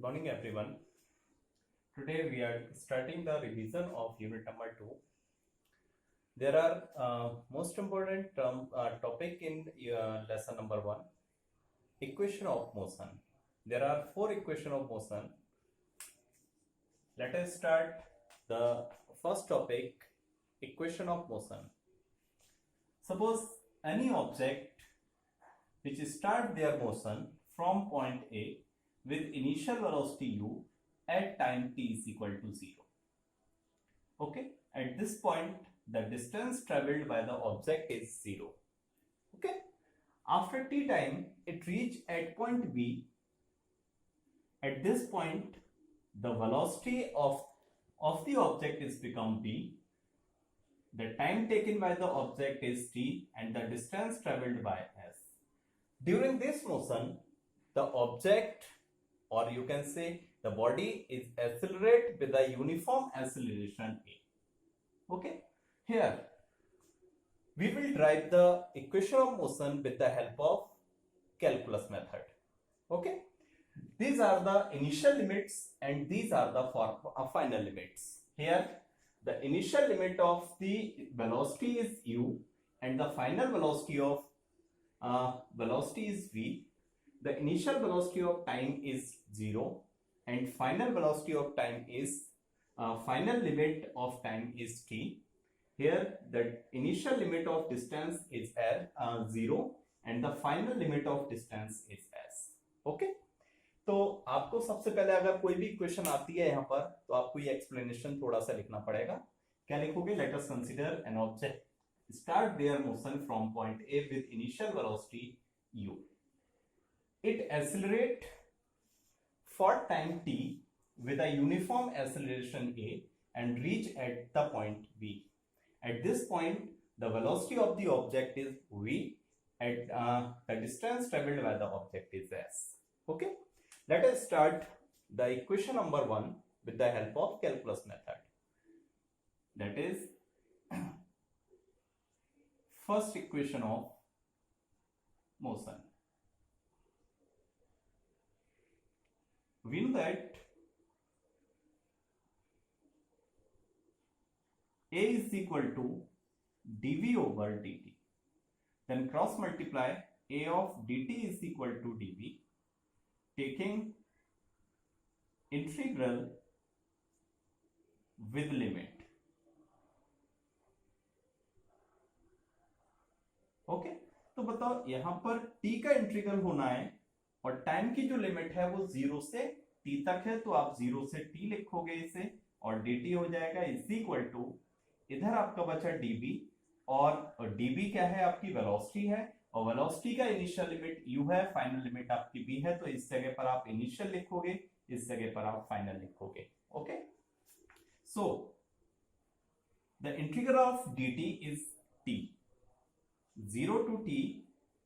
morning everyone. Today we are starting the revision of unit number 2. There are most important topic in lesson number 1, equation of motion. There are 4 equation of motion. Let us start the first topic, equation of motion. Suppose any object which start their motion from point A with initial velocity u at time t is equal to 0. Okay, at this point the distance traveled by the object is 0. Okay, after t time it reach at point B. At this point the velocity of the object is become v, the time taken by the object is t, and the distance traveled by s. During this motion the object, or you can say the body, is accelerate with a uniform acceleration a. Okay, here we will derive the equation of motion with the help of calculus method. Okay, these are the initial limits and these are the final limits. Here the initial limit of the velocity is u and the final velocity of velocity is v. The initial velocity of time is 0 and final velocity of time is final limit of time is t. Here the initial limit of distance is 0 and the final limit of distance is s. Okay, तो आपको सबसे पहले अगर कोई भी equation आती है यहाँ पर तो आपको ये एक्सप्लेनेशन थोड़ा सा लिखना पड़ेगा. क्या लिखोगे? Let us consider an object start their motion from point A with initial velocity u. It accelerate for time t with a uniform acceleration a and reach at the point b. At this point the velocity of the object is v and the distance traveled by the object is s. Okay, let us start the equation number 1 with the help of calculus method. That is first equation of motion. We know that A is equal to dv over dt. Then cross multiply A of dt is equal to dv, taking integral with limit. Okay, तो बताओ यहाँ पर t का integral होना है और time की जो लिमिट है वो 0 से t तक है, तो आप 0 से t लिखोगे इसे और dt हो जाएगा इज इक्वल टू, इधर आपका बचा dv और dv क्या है? आपकी वेलोसिटी है और वेलोसिटी का इनिशियल लिमिट u है, फाइनल लिमिट आपकी v है, तो इस जगह पर आप इनिशियल लिखोगे, इस जगह पर आप फाइनल लिखोगे. Okay, so the integral of dt is t. 0 to t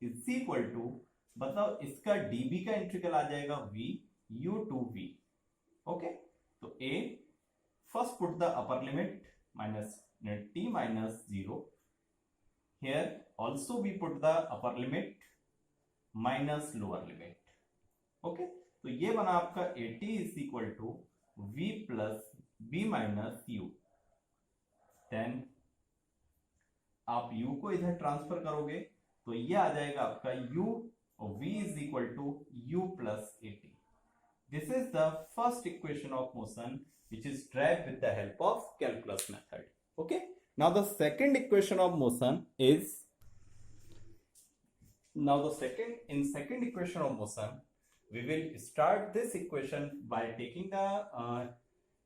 is equal to, बताओ इसका dv का इंटीग्रल आ जाएगा v u to v. Okay, तो a first put the upper limit minus t minus 0. Here also we put the upper limit minus lower limit. Okay, तो ये बना आपका at is equal to v plus b minus u. Then आप u को इधर transfer करोगे तो ये आ जाएगा आपका u और v is equal to u plus at. This is the first equation of motion which is derived with the help of calculus method. Okay, now the second equation of motion is, second equation of motion we will start this equation by taking the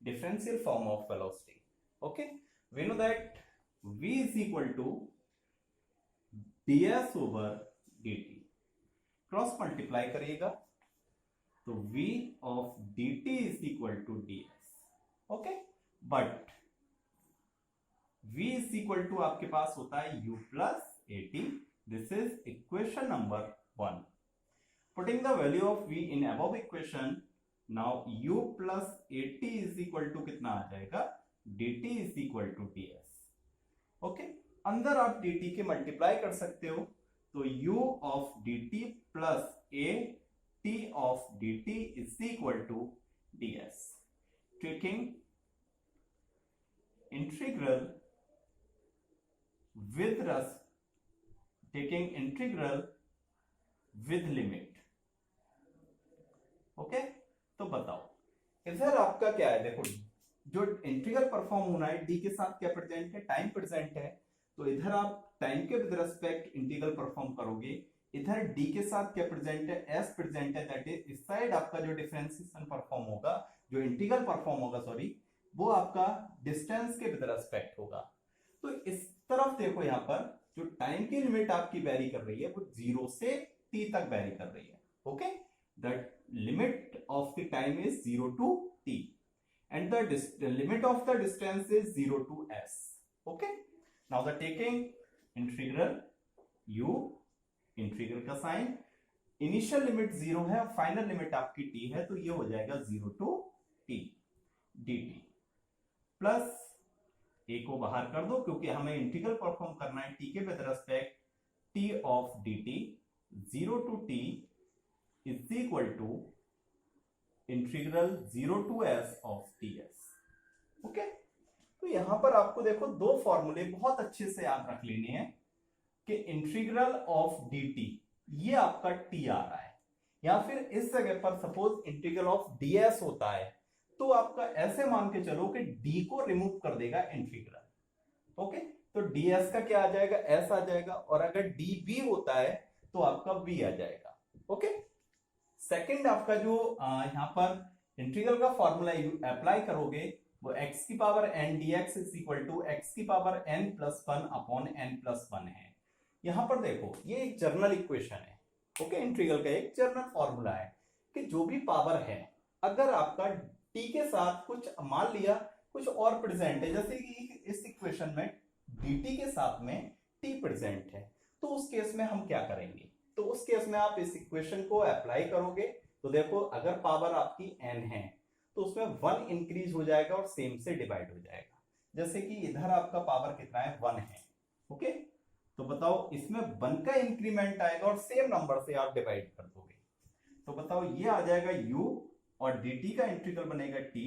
differential form of velocity. Okay, we know that v is equal to ds over dt. Cross multiply करिएगा तो v of dt is equal to ds. Okay, but v is equal to आपके पास होता है u plus at. This is equation number 1. Putting the value of v in above equation, now u plus at is equal to कितना आ जाएगा? dt is equal to ds. Okay, अंदर आप dt के multiply कर सकते हो, तो u of dt plus a t of dt is equal to with limit. Okay, तो बताओ इधर आपका क्या है, देखो जो इंटीग्रल परफॉर्म होना है डी के साथ क्या प्रेजेंट है, टाइम प्रेजेंट है, तो इधर आप टाइम के विद रिस्पेक्ट इंटीग्रल परफॉर्म करोगे, इधर डी के साथ क्या प्रेजेंट है, एस प्रेजेंट है, दैट इज इस साइड आपका जो डिफरेंशिएशन परफॉर्म होगा, जो इंटीग्रल परफॉर्म होगा सॉरी, वो आपका डिस्टेंस के विद रिस्पेक्ट होगा। तो इस तरफ देखो, यहाँ पर जो टाइम की लिमिट आपकी वेरी कर रही है वो 0 से t तक वेरी कर रही है। Okay, the limit of the time is 0 to t and the limit of the distance is 0 to s. Okay, now the taking integral u, integral का साइन, इनिशियल लिमिट 0 है, फाइनल लिमिट आपकी t है, तो ये हो जाएगा 0 to t dt plus a को बाहर कर दो क्योंकि हमें इंटीग्रल परफॉर्म करना है t के with respect t of dt, 0 to t is equal to integral 0 to s of ds। Okay, तो यहां पर आपको देखो दो फॉर्मूले बहुत अच्छे से याद रख लेने हैं कि इंटीग्रल ऑफ dt ये आपका t आ रहा है, या फिर इस जगह पर सपोज इंटीग्रल ऑफ ds होता है तो आपका ऐसे मान के चलो कि d को रिमूव कर देगा इंटीग्रल। ओके, तो ds का क्या आ जाएगा, s आ जाएगा, और अगर db होता है तो आपका b आ जाएगा। ओके, सेकंड आपका जो यहां पर इंटीग्रल का फॉर्मूला अप्लाई करोगे वो x की power n dx is equal to x की power n plus 1 upon n plus 1 है। यहां पर देखो ये एक जनरल इक्वेशन है। ओके, इंटीग्रल का एक जनरल फॉर्मूला है कि जो भी पावर है अगर आपका t के साथ कुछ मान लिया कुछ और प्रेजेंट है, जैसे कि इस इक्वेशन में dt के साथ में t प्रेजेंट है, तो उस केस में हम क्या करेंगे, तो उस केस में आप इस इक्वेशन को अप्लाई करोगे तो देखो अगर पावर आपकी n है तो उसमें 1 इंक्रीज हो जाएगा और सेम से डिवाइड हो जाएगा, जैसे कि इधर आपका पावर कितना है 1 है। ओके, तो बताओ इसमें 1 का इंक्रीमेंट आएगा और सेम नंबर से आप डिवाइड कर दोगे, तो बताओ ये आ जाएगा u और dt का इंटीग्रल बनेगा t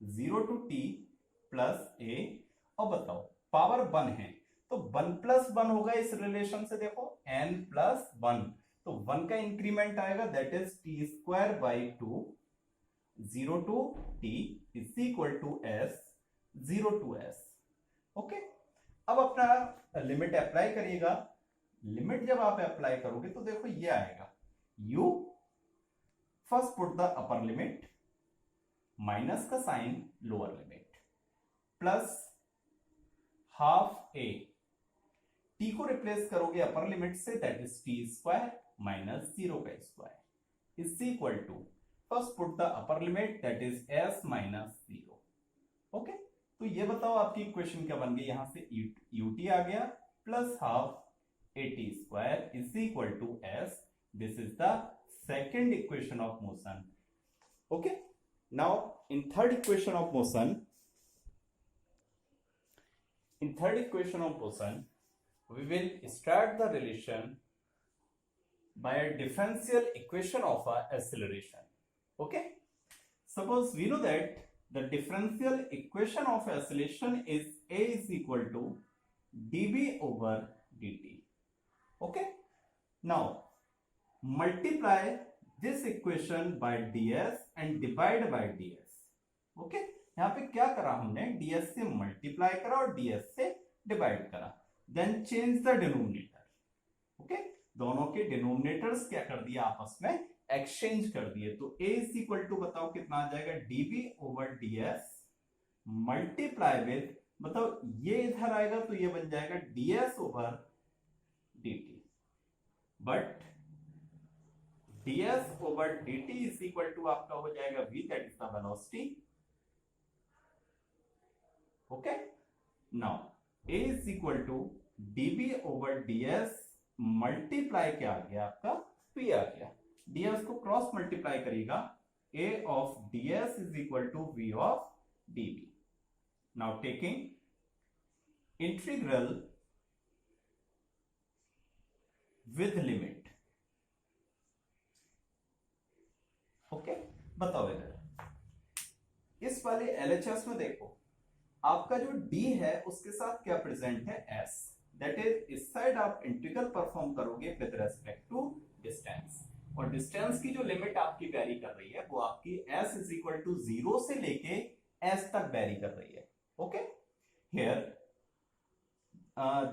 0 to t plus a, और बताओ पावर 1 है तो 1 प्लस 1 होगा इस रिलेशन से, देखो n प्लस 1, तो 1 का इंक्रीमेंट आएगा that is t square by 2, 0 to t is equal to s, 0 to s। Okay, अब अपना लिमिट अप्लाई करिएगा, लिमिट जब आप अप्लाई करोगे तो देखो ये आएगा u, first put the upper limit, minus का sign lower limit, plus half a, t को रिप्लेस करोगे अपर लिमिट से that is t square minus 0 का square is equal to first put the upper limit that is s minus 0। Okay, तो ये बताओ आपकी equation क्या बन गई, यहां से ut आ गया plus half at square is equal to s, this is the second equation of motion. Okay, now in third equation of motion, in third equation of motion we will start the relation by a differential equation of a acceleration. Okay, suppose we know that the differential equation of acceleration is a is equal to dB over dt. Okay, now multiply this equation by ds and divide by ds. Okay, यहाँ पे क्या करा हमने, ds से multiply करा और ds से divide करा, then change the denominator. Okay, दोनों के डिनोमिनेटर्स क्या कर दिया, आपस में एक्सचेंज कर दिए, तो a इज इक्वल टू बताओ कितना आ जाएगा, db over ds multiply with, बताओ ये इधर आएगा तो ये बन जाएगा ds over dt, but ds over dt is equal to आपका हो जाएगा v, that is the velocity. Okay, now a is equal to dB over ds multiply क्या आ गया आपका p आ गया, ds को क्रॉस मल्टीप्लाई करेगा, a of ds is equal to v of dB। now taking integral with limit। Okay, बताओ इधर इस वाले LHS में देखो आपका जो d है उसके साथ क्या प्रेजेंट है s, दैट इज इस साइड आप इंटीग्रल परफॉर्म करोगे with respect to distance. Distance की जो लिमिट आपकी वेरी कर रही है वो आपकी s इज इक्वल टू 0 से लेके s तक वेरी कर रही है। ओके, हियर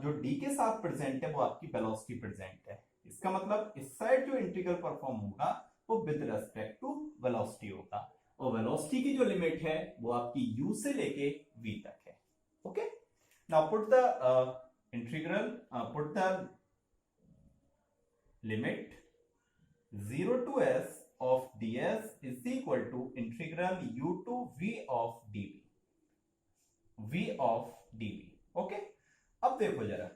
जो d के साथ प्रेजेंट है वो आपकी वेलोसिटी प्रेजेंट है। इसका मतलब इस साइड जो इंटीग्रल परफॉर्म होगा वो विद रेस्पेक्ट टू वेलोसिटी होगा, और वेलोसिटी की जो लिमिट है वो आपकी u से लेके v तक है। Okay, now put the integral, put the limit 0 to s of ds is equal to integral u to v of dv, v of dv। Okay, अब देखो जरा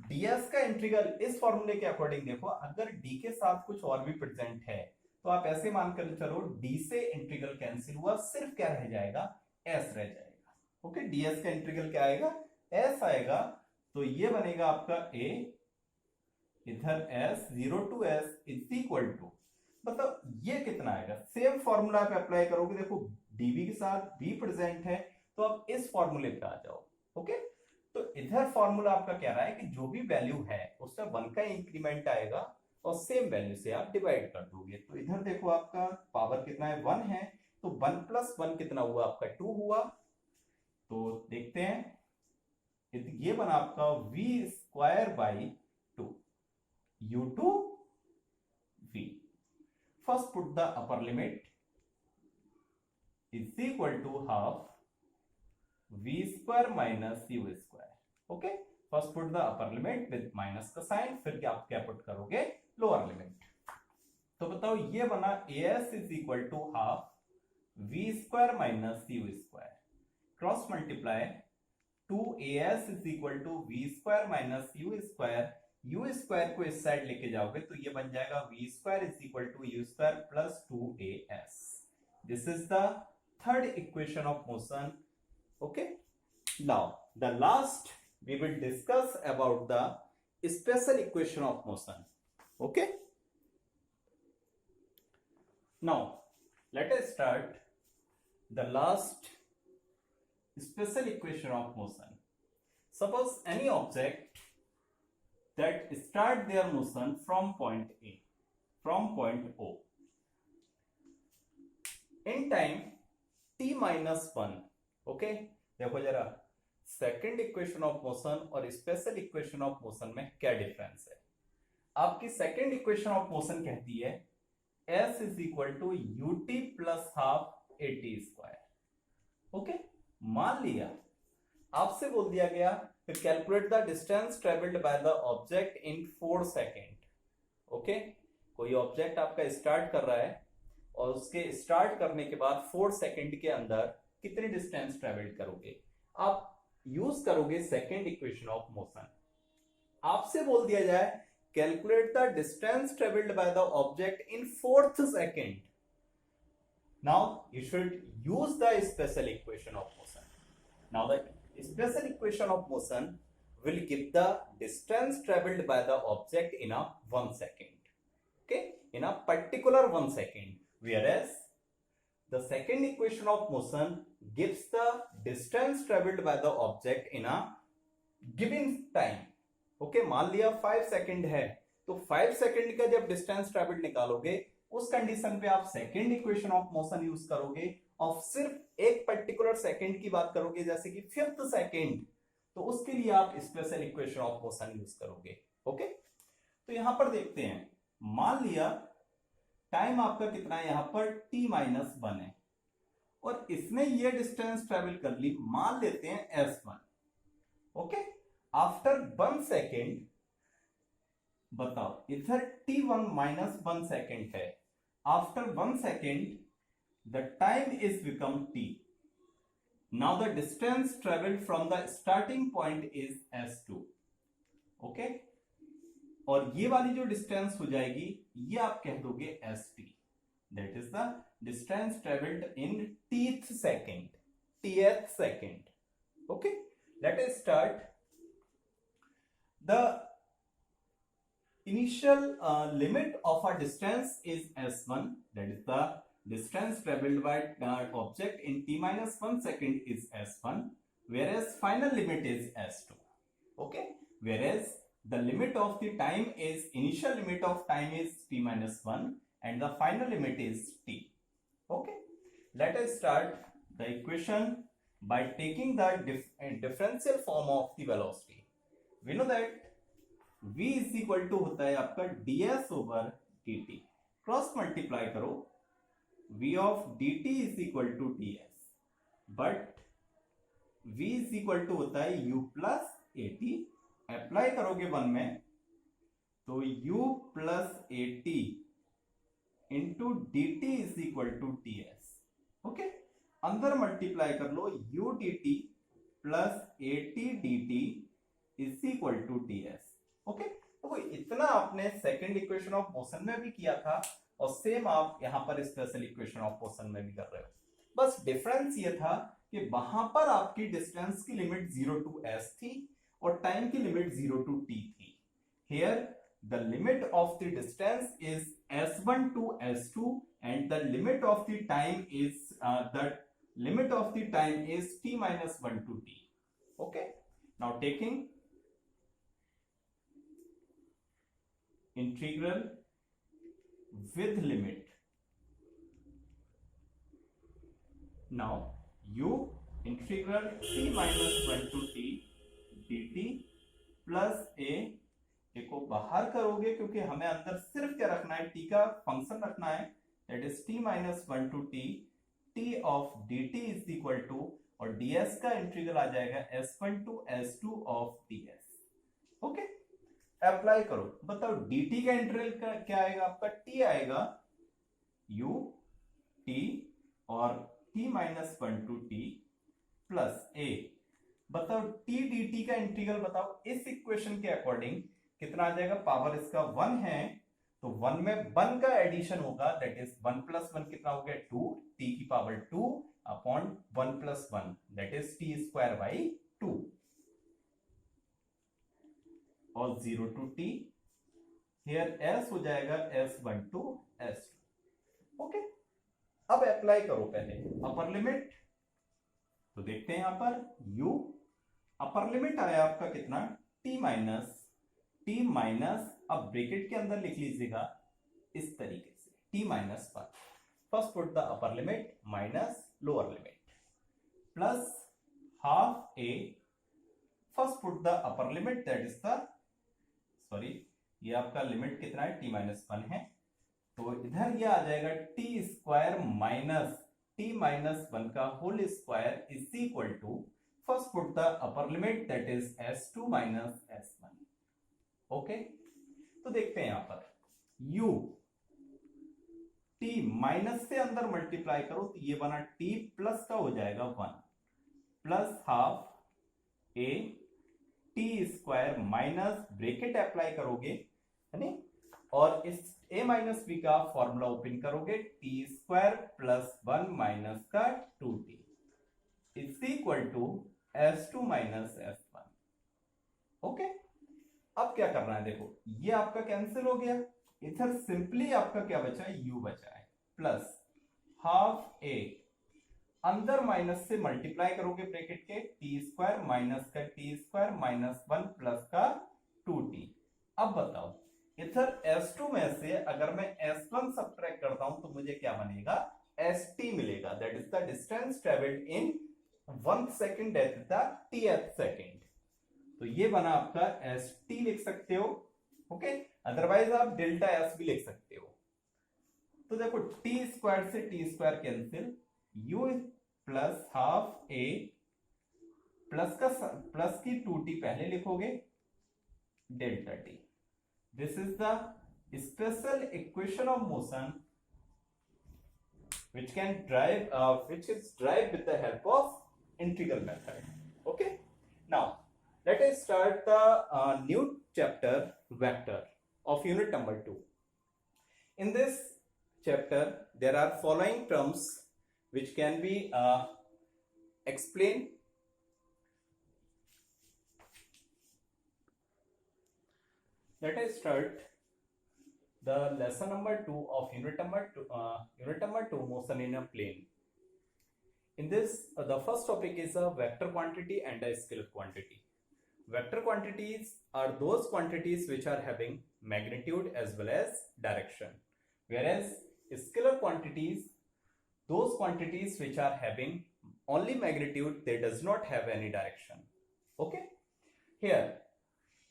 ds का इंटीग्रल इस फॉर्मूले के अकॉर्डिंग देखो, अगर d के साथ कुछ और भी प्रेजेंट है तो आप ऐसे मानकर चलो d से इंटीग्रल कैंसिल हुआ, सिर्फ क्या रह जाएगा, s रह जाएगा। ओके, ds का इंटीग्रल क्या आएगा, s आएगा, तो ये बनेगा आपका a, इधर s 0 to s is equal to, मतलब ये कितना आएगा, सेम फॉर्मूला पे अप्लाई करोगे, देखो dv के साथ v प्रेजेंट है तो आप इस फॉर्मूले पे आ जाओ। ओके, तो इधर फॉर्मूला आपका कह रहा है कि जो भी वैल्यू है उसमें 1 का इंक्रीमेंट आएगा और सेम वैल्यू से आप डिवाइड कर दोगे। तो इधर देखो आपका पावर कितना है, 1 है, तो 1 प्लस 1 कितना हुआ आपका, 2 हुआ। तो देखते हैं, ये बना आपका v square by 2 u to v। First put the upper limit is equal to half v square minus u square। Okay, first put the upper limit with minus का साइन, फिर आप क्या पुट करोगे, लोअर लिमिट। तो बताओ ये बना as is equal to half v square minus u square, cross multiply 2as is equal to v square minus u square, u square को इस साइड लेके जाओगे तो ये बन जाएगा v square is equal to u square plus 2as। This is the third equation of motion. Okay, now the last we will discuss about the special equation of motion. Okay, now let us start the last special equation of motion. Suppose any object that start their motion from point A, from point O, in time t minus 1। Okay, देखो जरा second equation of motion और special equation of motion में क्या difference है। आपकी second equation of motion कहती है s is equal to ut plus half at square. Okay, मान लिया आपसे बोल दिया गया calculate the distance travelled by the object in 4 second. Okay, कोई ऑब्जेक्ट आपका स्टार्ट कर रहा है और उसके स्टार्ट करने के बाद 4 सेकेंड के अंदर कितनी डिस्टेंस ट्रेवल्ड करोगे, आप यूज करोगे सेकेंड इक्वेशन ऑफ मोशन। आपसे बोल दिया जाए calculate the distance travelled by the object in 4th second, now you should use the special equation of motion. Now the special equation of motion will give the distance traveled by the object in a 1 second, okay, in a particular 1 second, whereas the second equation of motion gives the distance traveled by the object in a given time। okay, मान लिया 5 second है तो 5 second का जब distance travelled निकालोगे उस condition पे आप second equation of motion use करोगे और सिर्फ एक पर्टिकुलर सेकंड की बात करोगे, जैसे कि 5th सेकंड, तो उसके लिए आप special equation of motion use करोगे। ओके, तो यहां पर देखते हैं, मान लिया टाइम आपका कितना है, यहां पर t माइनस 1 है और इसने ये डिस्टेंस ट्रेवल कर ली, मान लेते हैं s1। ओके, आफ्टर 1 सेकेंड बताओ इधर t1 माइनस 1 सेकेंड है, after 1 second the time is become t। now the distance traveled from the starting point is s2। okay, और ये वाली जो डिस्टेंस हो जाएगी ये आप कह दोगे st, that is the distance traveled in tth second। okay, let us start the initial limit of a distance is s1, that is the distance traveled by object in t minus 1 second is s1, whereas final limit is s2। okay, whereas the limit of the time is, initial limit of time is t minus 1 and the final limit is t. Okay, let us start the equation by taking the differential form of the velocity. We know that v is equal to होता है आपका ds over dt. Cross multiply करो, v of dt is equal to ds, but v is equal to होता है u plus at. Apply करोगे one में तो u plus at into d t is equal to t s. Okay, अंदर multiply कर लो, u d t plus a t d t is equal to t s. Okay, तो इतना आपने second equation of motion में भी किया था और सेम आप यहां पर स्पेशल इक्वेशन ऑफ मोशन में भी कर रहे हो. बस डिफरेंस ये था कि वहां पर आपकी डिस्टेंस की लिमिट 0 टू s थी और टाइम की लिमिट 0 टू t थी. Here the limit of the distance is s1 to s2 and the limit of the time is t minus 1 to t. Okay, now taking integral with limit, now u integral t minus 1 to t dt plus a को बाहर करोगे क्योंकि हमें अंदर सिर्फ क्या रखना है, t का फंक्शन रखना है, that is t minus 1 to t, t of dt is equal to, और ds का इंटीग्रल आ जाएगा s1 to s2 of ds. Okay, apply करो, बताओ dt का इंटीग्रल क्या आएगा आपका, t आएगा u t और t minus 1 to t plus a. बताओ t dt का इंटीग्रल बताओ इस इक्वेशन के अकॉर्डिंग कितना आ जाएगा, पावर इसका 1 है तो 1 में 1 का एडिशन होगा, दैट इज 1 प्लस 1 कितना हो गया 2, t की power 2 upon 1 plus 1 that is t square by 2 और 0 टू t. हियर s हो जाएगा s1 टू s2. ओके, अब अप्लाई करो पहले अपर लिमिट. तो देखते हैं यहां पर u अपर लिमिट आया आपका कितना, t माइनस, अब ब्रैकेट के अंदर लिख लीजिएगा इस तरीके से t minus 1. First put the upper limit minus lower limit plus half a. First put the upper limit that is the, sorry ये आपका लिमिट कितना है, t माइनस 1 है, तो इधर ये आ जाएगा t square minus t minus 1 का whole square is equal to, first put the upper limit that is s2 minus s1. Okay, तो देखते हैं यहां पर u t माइनस से अंदर मल्टीप्लाई करो तो ये बना t प्लस का हो जाएगा 1 plus half a t square minus bracket apply करोगे है नी, और इस a माइनस b का फॉर्मूला ओपन करोगे, t स्क्वायर प्लस 1 माइनस का 2t is equal to s2 minus s1. Okay, अब क्या करना है, देखो ये आपका कैंसिल हो गया, इधर सिंपली आपका क्या बचा है, u बचा है प्लस हाफ a, अंदर माइनस से मल्टीप्लाई करोगे ब्रैकेट के, t स्क्वायर माइनस का t स्क्वायर माइनस 1 प्लस का 2t. अब बताओ इधर s2 में से अगर मैं s1 सब्ट्रैक्ट करता हूं तो मुझे क्या बनेगा, st मिलेगा, that is the distance travelled in 1 second at the tth second. तो ये बना आपका st लिख सकते हो. ओके, अदरवाइज आप डेल्टा s भी लिख सकते हो. तो देखो t स्क्वायर से t square cancel, u plus half a plus की 2t पहले लिखोगे delta t. This is the special equation of motion which is derived with the help of integral method. Okay, now let us start the new chapter, vector, of unit number 2. In this chapter there are following terms which can be explained. Let us start the lesson number 2 of unit number 2, motion in a plane. In this the first topic is a vector quantity and a scalar quantity. Vector quantities are those quantities which are having magnitude as well as direction. whereas scalar quantities, those quantities which are having only magnitude, they does not have any direction. Okay, here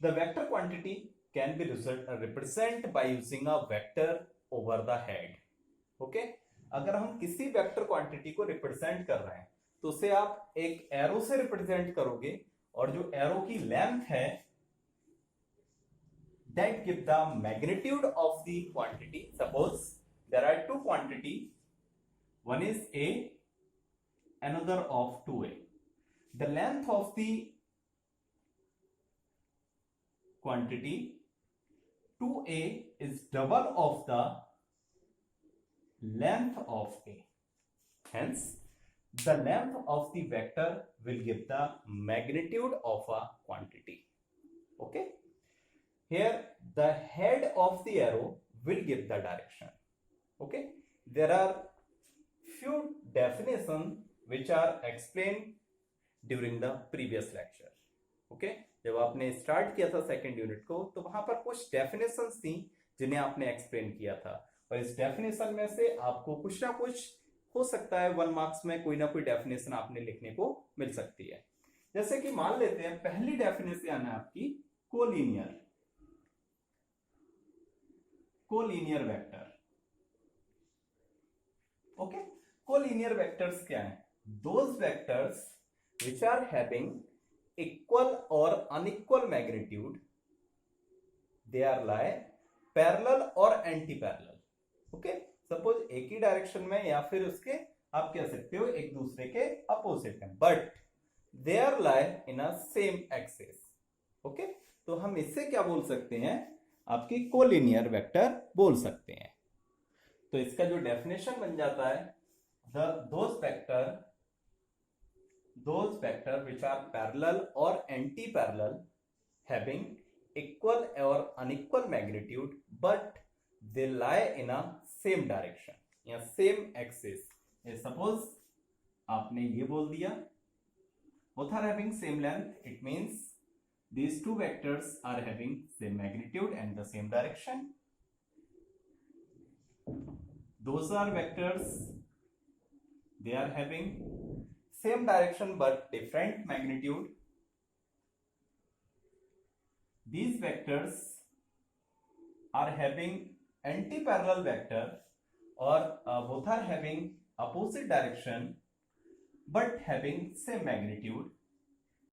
the vector quantity can be represented by using a vector over the head. Okay, अगर हम किसी vector quantity को represent कर रहे हैं तो उसे आप एक एरो से रिप्रेजेंट करोगे, और जो एरो की लेंथ है that give the magnitude of the quantity. Suppose there are two quantity, one is A, another of 2A. The length of the quantity 2A is double of the length of A. Hence, the length of the vector will give the magnitude of a quantity. Okay. Here, the head of the arrow will give the direction. Okay. There are few definitions which are explained during the previous lecture. Okay. जब आपने start किया था second unit को, तो वहां पर कुछ definitions थी जिन्हें आपने एक्सप्लेन किया था, और इस डेफिनेशन में से आपको कुछ ना कुछ हो सकता है 1 मार्क्स में कोई ना कोई डेफिनेशन आपने लिखने को मिल सकती है। जैसे कि मान लेते हैं पहली डेफिनेशन है आपकी collinear vector. Okay, collinear vectors क्या है? Those vectors which are having equal और unequal magnitude, they are lie parallel और एंटी पैरेलल। ओके, सपोज एक ही डायरेक्शन में या फिर उसके आप कह सकते हो एक दूसरे के अपोजिट में, but they are lie in a same axis. Okay, तो हम इससे क्या बोल सकते हैं? आपकी कोलिनियर वेक्टर बोल सकते हैं। तो इसका जो डेफिनेशन बन जाता है, those vector which are parallel or anti-parallel having equal or unequal magnitude but they lie in a same direction या same axis. Suppose आपने ये बोल दिया both are having same length, it means these two vectors are having same magnitude and the same direction. Those are vectors, they are having same direction but different magnitude. These vectors are having anti-parallel vector or both are having opposite direction but having same magnitude.